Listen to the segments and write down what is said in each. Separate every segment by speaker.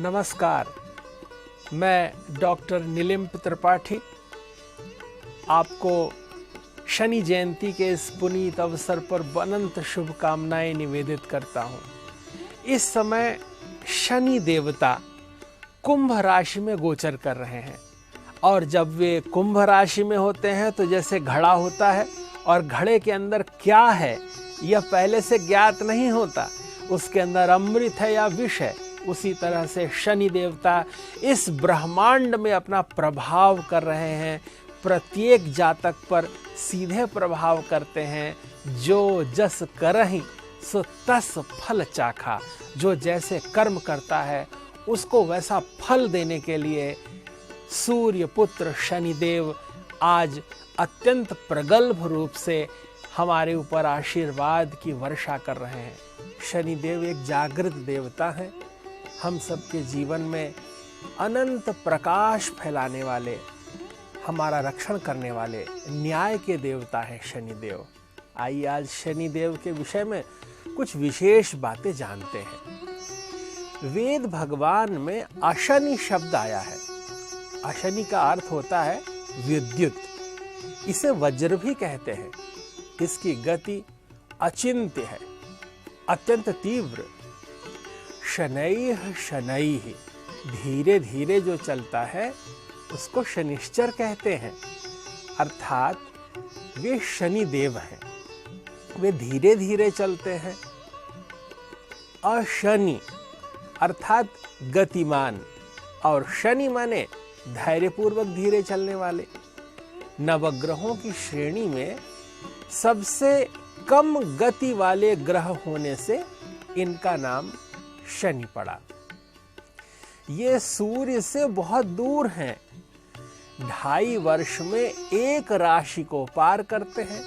Speaker 1: नमस्कार, मैं डॉक्टर नीलिम्प त्रिपाठी आपको शनि जयंती के इस पुनीत अवसर पर अनंत शुभकामनाएं निवेदित करता हूँ। इस समय शनि देवता कुंभ राशि में गोचर कर रहे हैं और जब वे कुंभ राशि में होते हैं तो जैसे घड़ा होता है और घड़े के अंदर क्या है यह पहले से ज्ञात नहीं होता, उसके अंदर अमृत है या विष है, उसी तरह से शनि देवता इस ब्रह्मांड में अपना प्रभाव कर रहे हैं। प्रत्येक जातक पर सीधे प्रभाव करते हैं। जो जस करहि सो तस फल चाखा, जो जैसे कर्म करता है उसको वैसा फल देने के लिए सूर्य पुत्र शनिदेव आज अत्यंत प्रगल्भ रूप से हमारे ऊपर आशीर्वाद की वर्षा कर रहे हैं। शनिदेव एक जागृत देवता है, हम सबके जीवन में अनंत प्रकाश फैलाने वाले, हमारा रक्षण करने वाले न्याय के देवता है शनिदेव। आइए आज शनिदेव के विषय में कुछ विशेष बातें जानते हैं। वेद भगवान में अशनि शब्द आया है। अशनि का अर्थ होता है विद्युत, इसे वज्र भी कहते हैं। इसकी गति अचिंत्य है, अत्यंत तीव्र। शनैः शनैः, धीरे धीरे जो चलता है उसको शनिश्चर कहते हैं, अर्थात वे शनि देव हैं, वे धीरे धीरे चलते हैं। अशनि अर्थात गतिमान और शनि माने धैर्यपूर्वक धीरे चलने वाले। नवग्रहों की श्रेणी में सबसे कम गति वाले ग्रह होने से इनका नाम शनि पड़ा। ये सूर्य से बहुत दूर हैं, 2.5 वर्ष में एक राशि को पार करते हैं।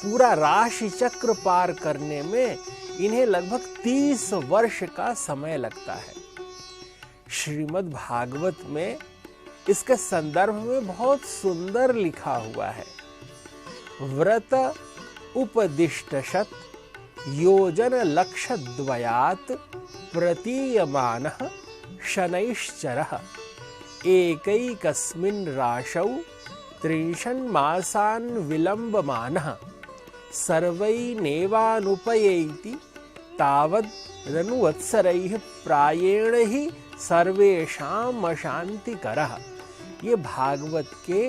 Speaker 1: पूरा राशि चक्र पार करने में इन्हें लगभग 30 वर्ष का समय लगता है। श्रीमद् भागवत में इसके संदर्भ में बहुत सुंदर लिखा हुआ है। व्रत उपदिष्टशत योजन लक्ष द्वयात् प्रतीयमानः शनैश्चरः एकैकस्मिन् राशौ 30 मासान् विलम्बमानः सर्वैनेवानुपयैति तावदनुवत्सरैः प्रायेण हि सर्वेषाम् अशान्तिकरः। ये भागवत के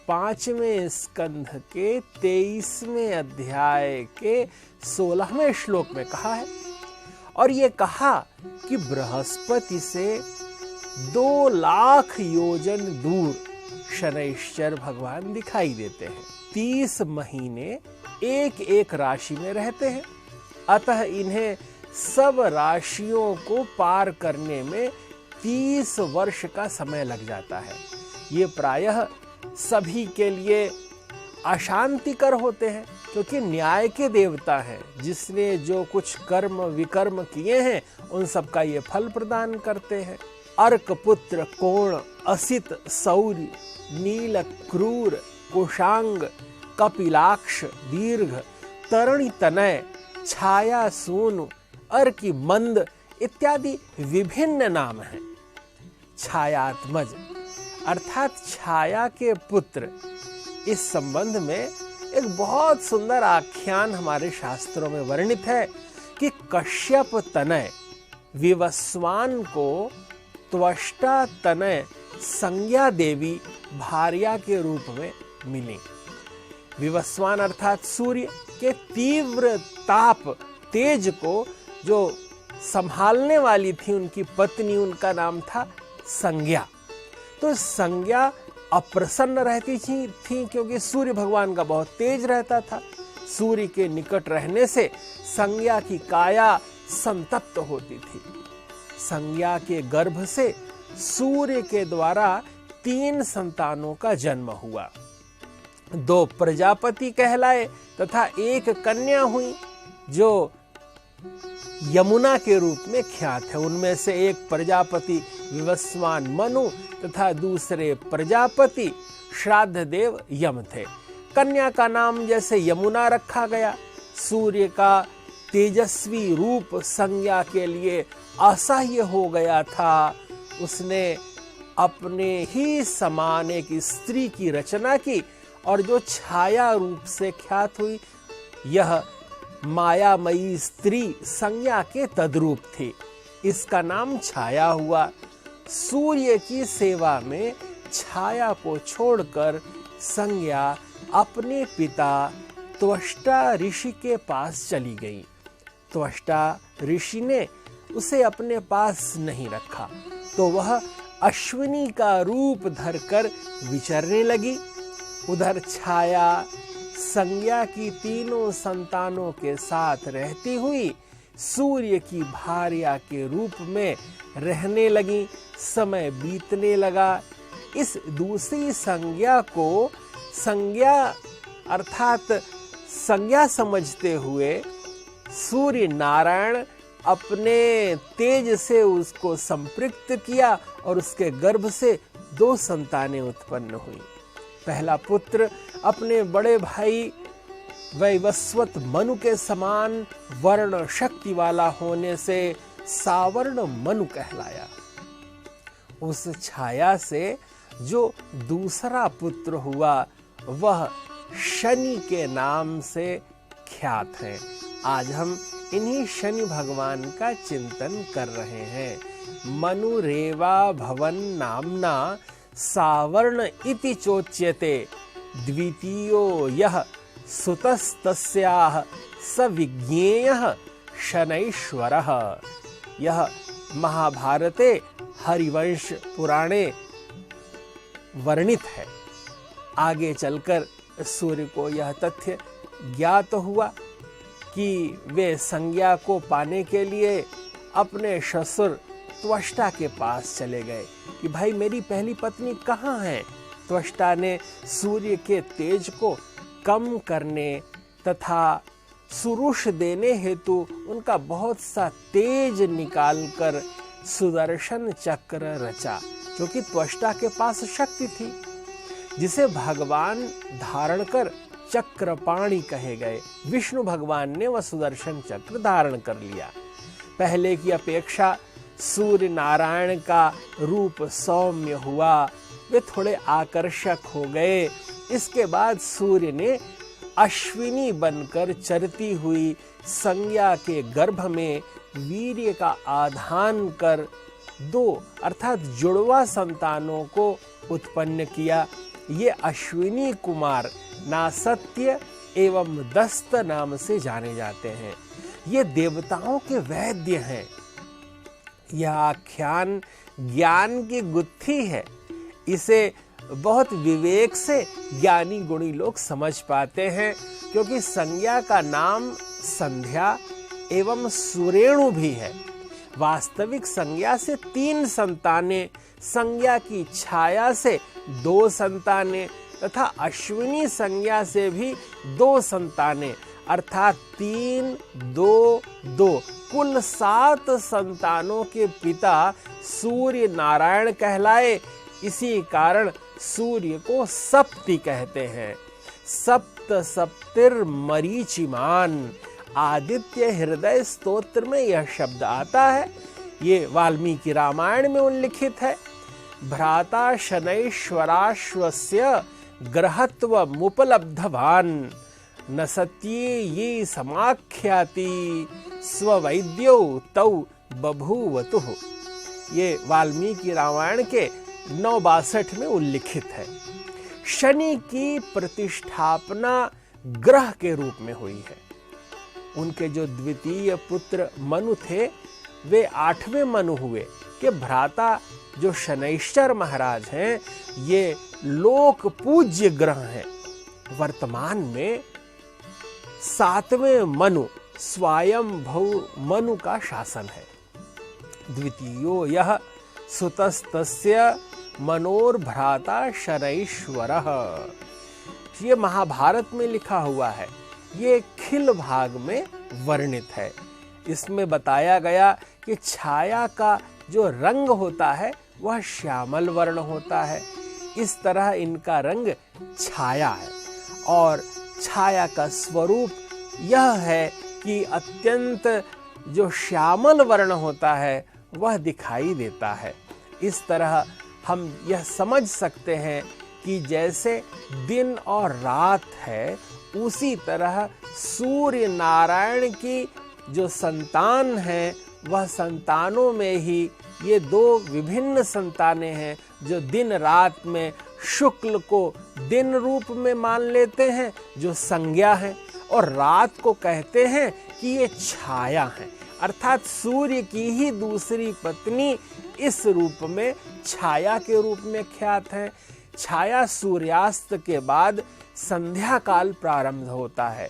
Speaker 1: 5वें स्कंध के 23वें अध्याय के 16वें श्लोक में कहा है। और ये कहा कि बृहस्पति से 2 लाख योजन दूर शनैश्चर भगवान दिखाई देते हैं। 30 महीने एक एक राशि में रहते हैं, अतः इन्हें सब राशियों को पार करने में 30 वर्ष का समय लग जाता है। ये प्रायः सभी के लिए अशांतिकर होते हैं, क्योंकि न्याय के देवता हैं। जिसने जो कुछ कर्म विकर्म किए हैं उन सब का ये फल प्रदान करते हैं। अर्क पुत्र कोण असित सौर्य नील क्रूर कुशांग कपिलाक्ष दीर्घ तरणि तनय छाया सूनु अर्की मंद इत्यादि विभिन्न नाम हैं। छायात्मज अर्थात छाया के पुत्र। इस संबंध में एक बहुत सुंदर आख्यान हमारे शास्त्रों में वर्णित है कि कश्यप तनय विवस्वान को त्वष्टा तनय संज्ञा देवी भार्या के रूप में मिली। विवस्वान अर्थात सूर्य के तीव्र ताप तेज को जो संभालने वाली थी उनकी पत्नी, उनका नाम था संज्ञा। तो संज्ञा अप्रसन्न रहती थी क्योंकि सूर्य भगवान का बहुत तेज रहता था। सूर्य के निकट रहने से संज्ञा की काया संतप्त होती थी। संज्ञा के गर्भ से सूर्य के द्वारा 3 संतानों का जन्म हुआ। 2 प्रजापति कहलाए तथा 1 कन्या हुई जो यमुना के रूप में ख्यात है। उनमें से एक प्रजापति विवस्वान मनु तथा दूसरे प्रजापति श्राद्ध देव यम थे। कन्या का नाम जैसे यमुना रखा गया, सूर्य का तेजस्वी रूप संज्ञा के लिए असह्य हो गया था, उसने अपने ही समान एक स्त्री की रचना की और जो छाया रूप से ख्यात हुई, यह मायामयी स्त्री संज्ञा के तद्रूप थी। इसका नाम छाया हुआ। सूर्य की सेवा में छाया को छोड़कर संज्ञा अपने पिता त्वष्टा ऋषि के पास चली गई। त्वष्टा ऋषि ने उसे अपने पास नहीं रखा, तो वह अश्विनी का रूप धरकर विचरने लगी। उधर छाया संज्ञा की तीनों संतानों के साथ रहती हुई सूर्य की भार्या के रूप में रहने लगी। समय बीतने लगा। इस दूसरी संज्ञा को संज्ञा अर्थात संज्ञा समझते हुए सूर्य नारायण अपने तेज से उसको संपृक्त किया और उसके गर्भ से 2 संतानें उत्पन्न हुई। पहला पुत्र अपने बड़े भाई वैवस्वत मनु के समान वर्ण शक्ति वाला होने से सावर्ण मनु कहलाया। उस छाया से जो दूसरा पुत्र हुआ वह शनि के नाम से ख्यात है। आज हम इन्हीं शनि भगवान का चिंतन कर रहे हैं। मनुरेवा भवन नामना सावर्ण इति चोच्यते, द्वितीयो यः सुतस्तस्याः सविज्ञेयः शनैश्वरः। यह महाभारते हरिवंश पुराणे वर्णित है। आगे चलकर सूर्य को यह तथ्य ज्ञात हुआ कि वे संज्ञा को पाने के लिए अपने ससुर त्वष्टा के पास चले गए कि भाई मेरी पहली पत्नी कहाँ है। त्वष्टा ने सूर्य के तेज को कम करने तथा सुरुष देने हेतु उनका बहुत सा तेज निकालकर सुदर्शन चक्र रचा, क्योंकि त्वष्टा के पास शक्ति थी, जिसे भगवान धारण कर चक्रपाणि कहे गए। विष्णु भगवान ने वह सुदर्शन चक्र धारण कर लिया। पहले की अपेक्षा सूर्य नारायण का रूप सौम्य हुआ, वे थोड़े आकर्षक हो गए। इसके बाद सूर्य ने अश्विनी बनकर चरती हुई संज्ञा के गर्भ में वीर्य का आधान कर 2 अर्थात जुड़वा संतानों को उत्पन्न किया। ये अश्विनी कुमार नासत्य एवं दस्त नाम से जाने जाते हैं। ये देवताओं के वैद्य हैं। यह आख्यान ज्ञान की गुत्थी है। इसे बहुत विवेक से ज्ञानी गुणी लोग समझ पाते हैं, क्योंकि संज्ञा का नाम संध्या एवं सुरेणु भी है। वास्तविक संज्ञा से 3 संतानें, संज्ञा की छाया से 2 संतानें तथा अश्विनी संज्ञा से भी 2 संतानें, अर्थात 3, 2, 2 कुल 7 संतानों के पिता सूर्य नारायण कहलाए। इसी कारण सूर्य को सप्ति कहते हैं। सप्त सप्तिर मरीचिमान, आदित्य हृदय स्तोत्र में यह शब्द आता है। ये वाल्मीकि रामायण में उल्लिखित है। भ्राता शनैश्वराश्वस्य ग्रहत्व मुपलब्धवान, न सत्ये ये समाख्याति स्ववैद्यो तौ बभूवतुः। ये वाल्मीकि रामायण के 962 में उल्लिखित है। शनि की प्रतिष्ठापना ग्रह के रूप में हुई है। उनके जो द्वितीय पुत्र मनु थे, वे 8वें मनु हुए कि भ्राता जो शनैश्चर महाराज हैं, ये लोक पूज्य ग्रह हैं। वर्तमान में 7वें मनु स्वयंभू मनु का शासन है। द्वितीयो यह सुतस्तस्य मनोर्भ्राता शनैश्वरः। ये महाभारत में लिखा हुआ है। ये खिल भाग में वर्णित है। इसमें बताया गया कि छाया का जो रंग होता है वह श्यामल वर्ण होता है। इस तरह इनका रंग छाया है और छाया का स्वरूप यह है कि अत्यंत जो श्यामल वर्ण होता है वह दिखाई देता है। इस तरह हम यह समझ सकते हैं कि जैसे दिन और रात है, उसी तरह सूर्य नारायण की जो संतान है, वह संतानों में ही ये दो विभिन्न संतानें हैं, जो दिन रात में शुक्ल को दिन रूप में मान लेते हैं जो संज्ञा है, और रात को कहते हैं कि ये छाया है। अर्थात सूर्य की ही दूसरी पत्नी इस रूप में छाया के रूप में ख्यात है। छाया सूर्यास्त के बाद संध्या काल प्रारंभ होता है।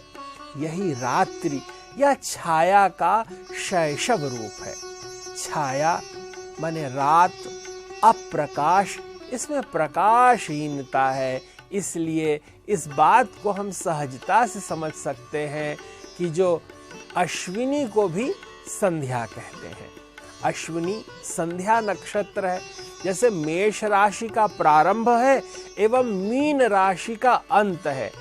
Speaker 1: यही रात्रि या छाया का शैशव रूप है। छाया माने रात, अप्रकाश, इसमें प्रकाशहीनता है। इसलिए इस बात को हम सहजता से समझ सकते हैं कि जो अश्विनी को भी संध्या कहते हैं। अश्विनी संध्या नक्षत्र है। जैसे मेष राशि का प्रारंभ है एवं मीन राशि का अंत है,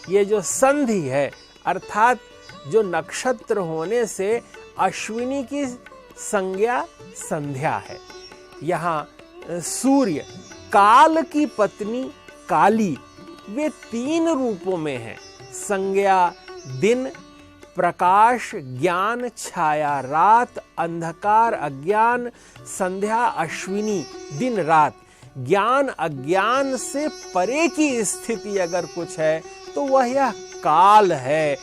Speaker 1: ये जो संधि है अर्थात जो नक्षत्र होने से अश्विनी की संज्ञा संध्या है। यहाँ सूर्य काल की पत्नी काली, वे तीन रूपों में हैं। संज्ञा दिन, प्रकाश ज्ञान, छाया रात, अंधकार अज्ञान, संध्या अश्विनी दिन रात। ज्ञान अज्ञान से परे की स्थिति अगर कुछ है तो वह यह काल है।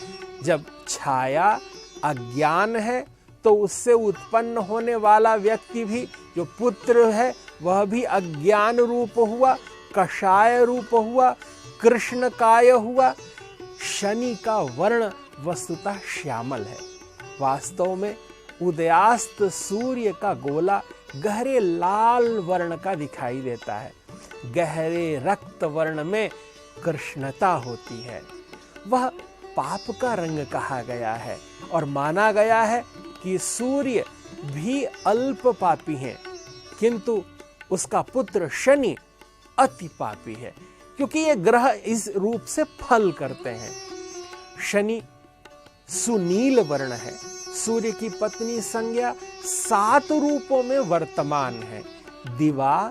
Speaker 1: जब छाया अज्ञान है तो उससे उत्पन्न होने वाला व्यक्ति भी, जो पुत्र है वह भी अज्ञान रूप हुआ, कषाय रूप हुआ, कृष्णकाय हुआ। शनि का वर्ण वस्तुतः श्यामल है। वास्तव में उदयास्त सूर्य का गोला गहरे लाल वर्ण का दिखाई देता है। गहरे रक्त वर्ण में कृष्णता होती है। वह पाप का रंग कहा गया है और माना गया है कि सूर्य भी अल्प पापी है, किंतु उसका पुत्र शनि अति पापी है, क्योंकि ये ग्रह इस रूप से फल करते हैं। शनि सुनील वर्ण है। सूर्य की पत्नी संज्ञा 7 रूपों में वर्तमान है। दिवा,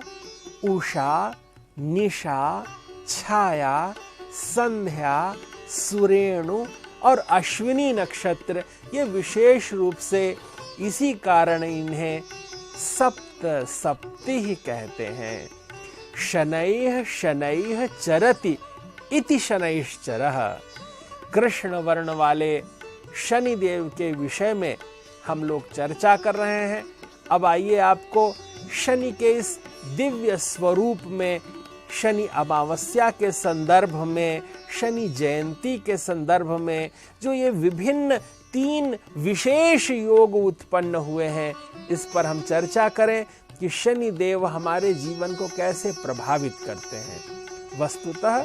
Speaker 1: उषा, निशा, छाया, संध्या, सुरेणु और अश्विनी नक्षत्र, ये विशेष रूप से इसी कारण इन्हें सप्त सप्तिः कहते हैं। शनैः शनैः चरति इति शनैश्चरः। कृष्ण वर्ण वाले शनि देव के विषय में हम लोग चर्चा कर रहे हैं। अब आइए आपको शनि के इस दिव्य स्वरूप में, शनि अमावस्या के संदर्भ में, शनि जयंती के संदर्भ में जो ये विभिन्न 3 विशेष योग उत्पन्न हुए हैं, इस पर हम चर्चा करें कि शनि देव हमारे जीवन को कैसे प्रभावित करते हैं। वस्तुतः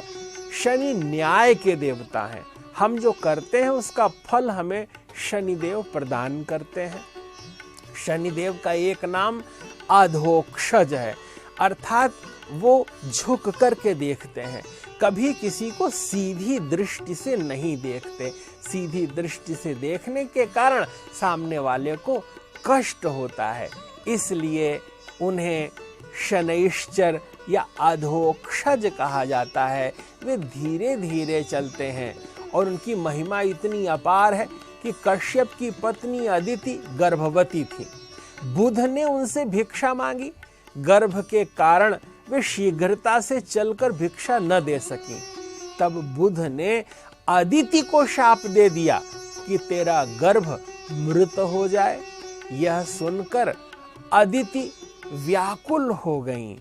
Speaker 1: शनि न्याय के देवता हैं। हम जो करते हैं उसका फल हमें शनिदेव प्रदान करते हैं। शनिदेव का एक नाम अधोक्षज है, अर्थात वो झुक करके देखते हैं, कभी किसी को सीधी दृष्टि से नहीं देखते। सीधी दृष्टि से देखने के कारण सामने वाले को कष्ट होता है, इसलिए उन्हें शनैश्चर या अधोक्षज कहा जाता है। वे धीरे धीरे चलते हैं और उनकी महिमा इतनी अपार है कि कश्यप की पत्नी अदिति गर्भवती थी। बुध ने उनसे भिक्षा मांगी, गर्भ के कारण वे शीघ्रता से चलकर भिक्षा न दे सकी। तब बुध ने अदिति को शाप दे दिया कि तेरा गर्भ मृत हो जाए। यह सुनकर अदिति व्याकुल हो गईं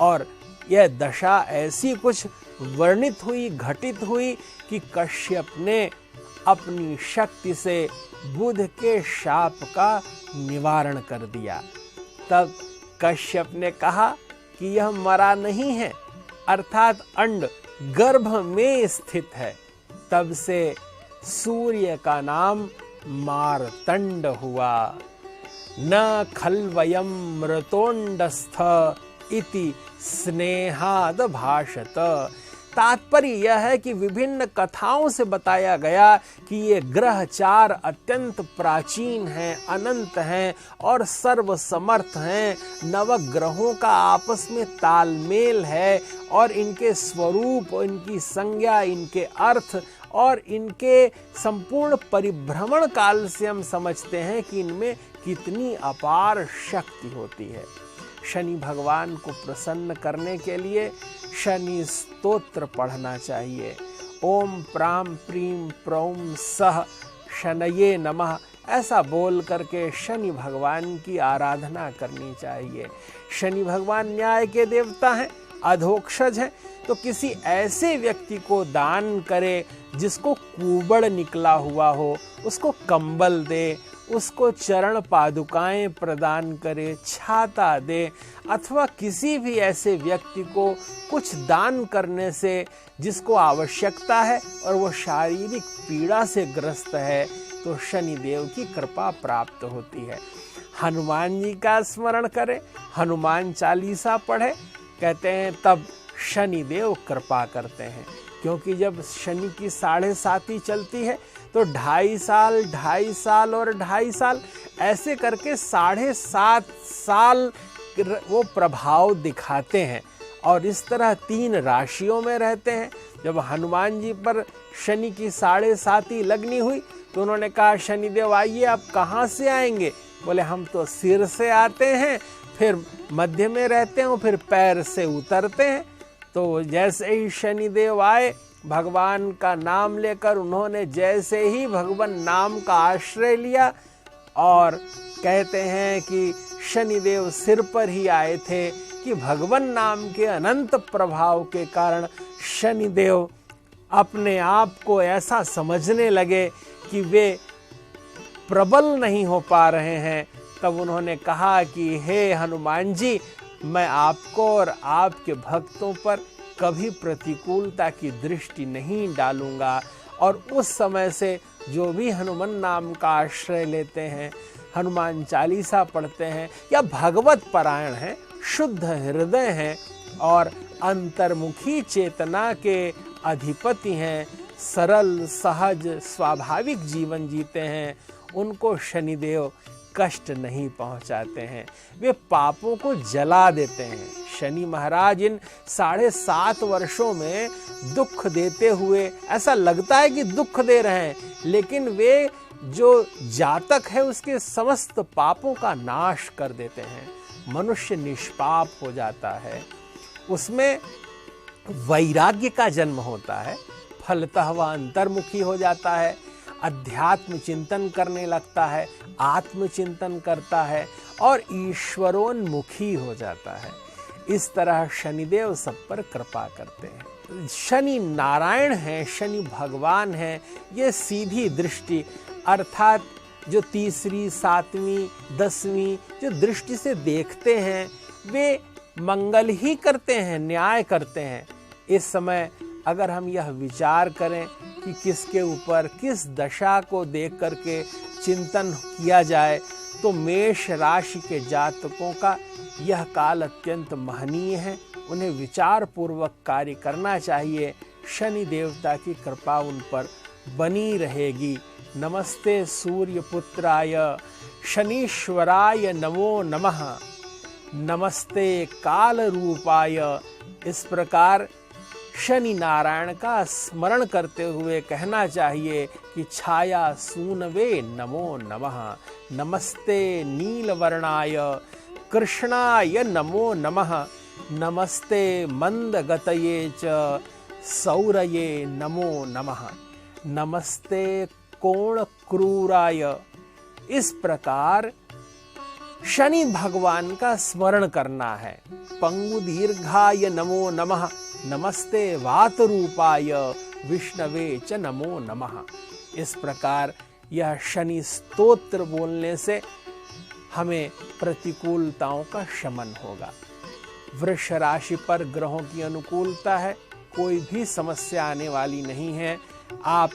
Speaker 1: और यह दशा ऐसी कुछ वर्णित हुई, घटित हुई कि कश्यप ने अपनी शक्ति से बुध के शाप का निवारण कर दिया। तब कश्यप ने कहा कि यह मरा नहीं है, अर्थात अंड गर्भ में स्थित है। तब से सूर्य का नाम मार्तंड हुआ। न खल्वयं मृतोंडस्थ इति स्नेहाद भाषत। तात्पर्य यह है कि विभिन्न कथाओं से बताया गया कि ये ग्रह चार अत्यंत प्राचीन हैं, अनंत हैं और सर्वसमर्थ हैं। नवग्रहों का आपस में तालमेल है और इनके स्वरूप, इनकी संज्ञा, इनके अर्थ और इनके संपूर्ण परिभ्रमण काल से हम समझते हैं कि इनमें कितनी अपार शक्ति होती है। शनि भगवान को प्रसन्न करने के लिए शनि स्तोत्र पढ़ना चाहिए। ओम प्राम प्रीम प्रौम सह शनये नमः, ऐसा बोल करके शनि भगवान की आराधना करनी चाहिए। शनि भगवान न्याय के देवता हैं, अधोक्षज हैं, तो किसी ऐसे व्यक्ति को दान करे जिसको कुबड़ निकला हुआ हो, उसको कंबल दे, उसको चरण पादुकाएं प्रदान करे, छाता दे, अथवा किसी भी ऐसे व्यक्ति को कुछ दान करने से जिसको आवश्यकता है और वो शारीरिक पीड़ा से ग्रस्त है, तो शनि देव की कृपा प्राप्त होती है। हनुमान जी का स्मरण करें, हनुमान चालीसा पढ़े, कहते हैं तब शनि देव कृपा करते हैं। क्योंकि जब शनि की 7.5 चलती है तो 2.5 साल, 2.5 साल और 2.5 साल ऐसे करके 7.5 साल वो प्रभाव दिखाते हैं और इस तरह 3 राशियों में रहते हैं। जब हनुमान जी पर शनि की 7.5 लगनी हुई तो उन्होंने कहा शनिदेव आइए, आप कहाँ से आएंगे? बोले हम तो सिर से आते हैं, फिर मध्य में रहते हैं, फिर पैर से उतरते हैं। तो जैसे ही शनिदेव आए, भगवान का नाम लेकर उन्होंने जैसे ही भगवान नाम का आश्रय लिया, और कहते हैं कि शनिदेव सिर पर ही आए थे कि भगवान नाम के अनंत प्रभाव के कारण शनिदेव अपने आप को ऐसा समझने लगे कि वे प्रबल नहीं हो पा रहे हैं। तब उन्होंने कहा कि हे हनुमान जी, मैं आपको और आपके भक्तों पर कभी प्रतिकूलता की दृष्टि नहीं डालूंगा। और उस समय से जो भी हनुमान नाम का आश्रय लेते हैं, हनुमान चालीसा पढ़ते हैं या भगवत परायण हैं, शुद्ध हृदय हैं और अंतर्मुखी चेतना के अधिपति हैं, सरल सहज स्वाभाविक जीवन जीते हैं, उनको शनिदेव कष्ट नहीं पहुंचाते हैं, वे पापों को जला देते हैं। शनि महाराज इन 7.5 वर्षों में दुख देते हुए, ऐसा लगता है कि दुख दे रहे हैं, लेकिन वे जो जातक है उसके समस्त पापों का नाश कर देते हैं। मनुष्य निष्पाप हो जाता है, उसमें वैराग्य का जन्म होता है, फलतः वह अंतर्मुखी हो जाता है, अध्यात्म चिंतन करने लगता है, आत्मचिंतन करता है और ईश्वरोन्मुखी हो जाता है। इस तरह शनिदेव सब पर कृपा करते हैं। शनि नारायण हैं, शनि भगवान हैं। ये सीधी दृष्टि अर्थात जो 3री, 7वीं, 10वीं जो दृष्टि से देखते हैं, वे मंगल ही करते हैं, न्याय करते हैं। इस समय अगर हम यह विचार करें कि किसके ऊपर किस दशा को देख करके चिंतन किया जाए, तो मेष राशि के जातकों का यह काल अत्यंत महनीय है। उन्हें विचार पूर्वक कार्य करना चाहिए। शनि देवता की कृपा उन पर बनी रहेगी। नमस्ते सूर्यपुत्राय शनीश्वराय नमो नमः, नमस्ते काल रूपाय। इस प्रकार शनि नारायण का स्मरण करते हुए कहना चाहिए कि छाया सूनवे नमो नमः, नमस्ते नीलवर्णाय कृष्णाय नमो नमः, नमस्ते मंदगतये च सौरये नमो नमः, नमस्ते कोण क्रूराय। इस प्रकार शनि भगवान का स्मरण करना है। पंगु दीर्घाय नमो नमः, नमस्ते वात रूपाय विष्णवे च नमो नमः। इस प्रकार यह शनि स्तोत्र बोलने से हमें प्रतिकूलताओं का शमन होगा। वृष राशि पर ग्रहों की अनुकूलता है, कोई भी समस्या आने वाली नहीं है। आप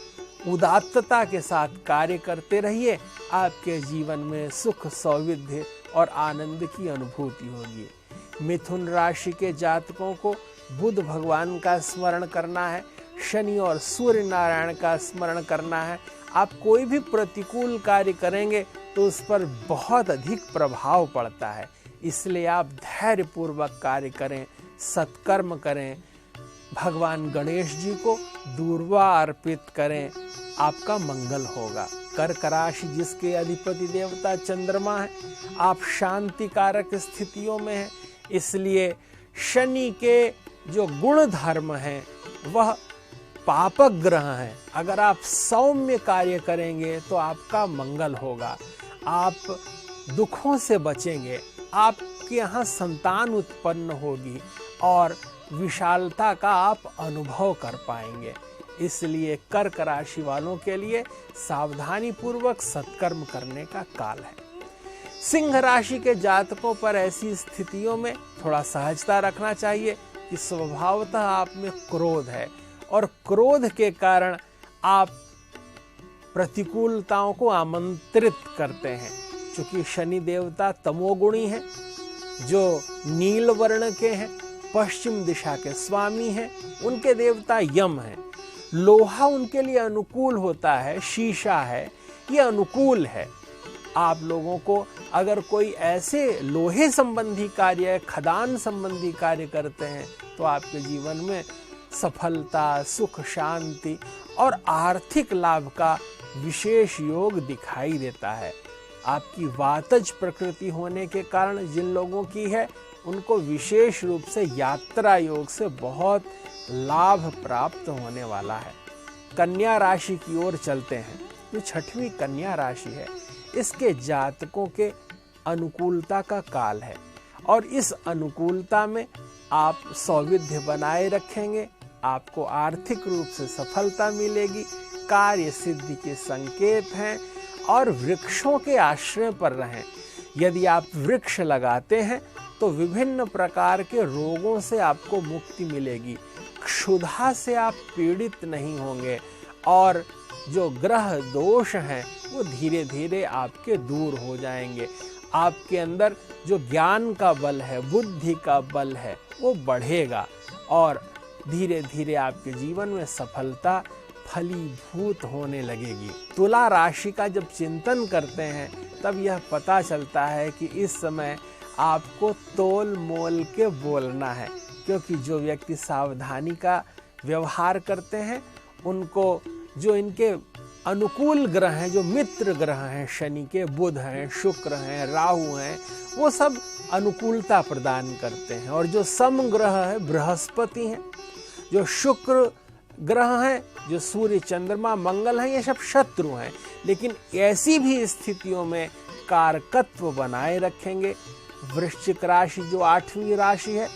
Speaker 1: उदात्तता के साथ कार्य करते रहिए, आपके जीवन में सुख, सौविध्य और आनंद की अनुभूति होगी। मिथुन राशि के जातकों को बुध भगवान का स्मरण करना है, शनि और सूर्य नारायण का स्मरण करना है। आप कोई भी प्रतिकूल कार्य करेंगे तो उस पर बहुत अधिक प्रभाव पड़ता है, इसलिए आप धैर्यपूर्वक कार्य करें, सत्कर्म करें, भगवान गणेश जी को दूर्वा अर्पित करें, आपका मंगल होगा। कर्क राशि जिसके अधिपति देवता चंद्रमा है, आप शांति कारक स्थितियों में हैं, इसलिए शनि के जो गुण धर्म हैं वह पापक ग्रह हैं। अगर आप सौम्य कार्य करेंगे तो आपका मंगल होगा, आप दुखों से बचेंगे, आपके यहाँ संतान उत्पन्न होगी और विशालता का आप अनुभव कर पाएंगे। इसलिए कर्क राशि वालों के लिए सावधानी पूर्वक सत्कर्म करने का काल है। सिंह राशि के जातकों पर ऐसी स्थितियों में थोड़ा सहजता रखना चाहिए कि स्वभावतः आप में क्रोध है और क्रोध के कारण आप प्रतिकूलताओं को आमंत्रित करते हैं। क्योंकि शनि देवता तमोगुणी हैं, जो नील वर्ण के हैं, पश्चिम दिशा के स्वामी हैं, उनके देवता यम हैं। लोहा उनके लिए अनुकूल होता है, शीशा है, ये अनुकूल है। आप लोगों को अगर कोई ऐसे लोहे संबंधी कार्य, खदान संबंधी कार्य करते हैं तो आपके जीवन में सफलता, सुख, शांति और आर्थिक लाभ का विशेष योग दिखाई देता है। आपकी वातज प्रकृति होने के कारण जिन लोगों की है उनको विशेष रूप से यात्रा योग से बहुत लाभ प्राप्त होने वाला है। कन्या राशि की ओर चलते हैं। जो छठवीं कन्या राशि है, इसके जातकों के अनुकूलता का काल है और इस अनुकूलता में आप सौविध्य बनाए रखेंगे, आपको आर्थिक रूप से सफलता मिलेगी, कार्य सिद्धि के संकेत हैं और वृक्षों के आश्रय पर रहें। यदि आप वृक्ष लगाते हैं तो विभिन्न प्रकार के रोगों से आपको मुक्ति मिलेगी, क्षुधा से आप पीड़ित नहीं होंगे और जो ग्रह दोष हैं वो धीरे धीरे आपके दूर हो जाएंगे। आपके अंदर जो ज्ञान का बल है, बुद्धि का बल है, वो बढ़ेगा और धीरे धीरे आपके जीवन में सफलता फलीभूत होने लगेगी। तुला राशि का जब चिंतन करते हैं तब यह पता चलता है कि इस समय आपको तोल मोल के बोलना है, क्योंकि जो व्यक्ति सावधानी का व्यवहार करते हैं उनको जो इनके अनुकूल ग्रह हैं, जो मित्र ग्रह हैं, शनि के, बुध हैं, शुक्र हैं, राहु हैं, वो सब अनुकूलता प्रदान करते हैं। और जो सम ग्रह है बृहस्पति हैं, जो शुक्र ग्रह हैं, जो सूर्य, चंद्रमा, मंगल हैं, ये सब शत्रु हैं, लेकिन ऐसी भी स्थितियों में कारकत्व बनाए रखेंगे। वृश्चिक राशि जो 8वीं राशि है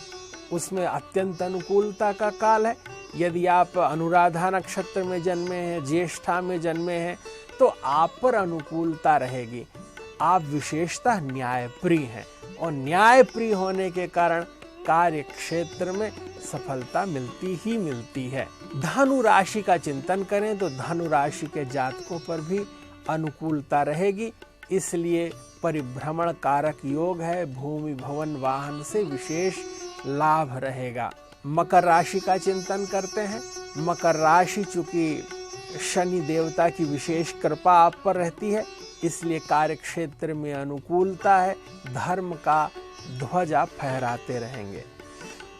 Speaker 1: उसमें अत्यंत अनुकूलता का काल है। यदि आप अनुराधा नक्षत्र में जन्मे हैं, ज्येष्ठा में जन्मे हैं, तो आप पर अनुकूलता रहेगी। आप विशेषतः न्यायप्रिय हैं और न्यायप्रिय होने के कारण कार्य क्षेत्र में सफलता मिलती ही मिलती है। धनु राशि का चिंतन करें तो धनु राशि के जातकों पर भी अनुकूलता रहेगी, इसलिए परिभ्रमण कारक योग है, भूमि भवन वाहन से विशेष लाभ रहेगा। मकर राशि का चिंतन करते हैं। मकर राशि चूंकि शनि देवता की विशेष कृपा आप पर रहती है, इसलिए कार्य क्षेत्र में अनुकूलता है, धर्म का ध्वजा फहराते रहेंगे।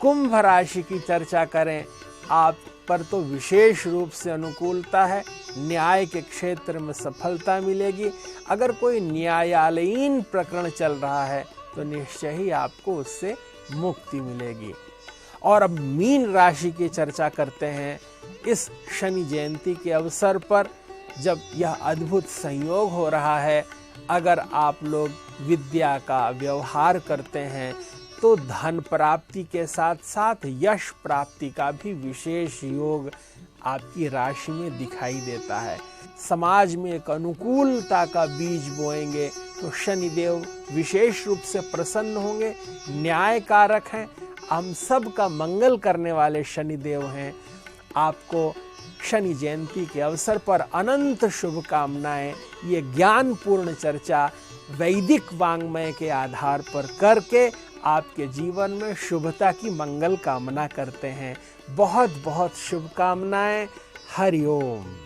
Speaker 1: कुंभ राशि की चर्चा करें, आप पर तो विशेष रूप से अनुकूलता है, न्याय के क्षेत्र में सफलता मिलेगी। अगर कोई न्यायालयीन प्रकरण चल रहा है तो निश्चय ही आपको उससे मुक्ति मिलेगी। और अब मीन राशि की चर्चा करते हैं। इस शनि जयंती के अवसर पर जब यह अद्भुत संयोग हो रहा है, अगर आप लोग विद्या का व्यवहार करते हैं तो धन प्राप्ति के साथ साथ यश प्राप्ति का भी विशेष योग आपकी राशि में दिखाई देता है। समाज में एक अनुकूलता का बीज बोएंगे तो शनिदेव विशेष रूप से प्रसन्न होंगे, न्याय कारक हैं, हम सब का मंगल करने वाले शनिदेव हैं। आपको शनि जयंती के अवसर पर अनंत शुभकामनाएं। ये ज्ञानपूर्ण चर्चा वैदिक वांग्मय के आधार पर करके आपके जीवन में शुभता की मंगल कामना करते हैं। बहुत बहुत शुभकामनाएं। हरि ओम।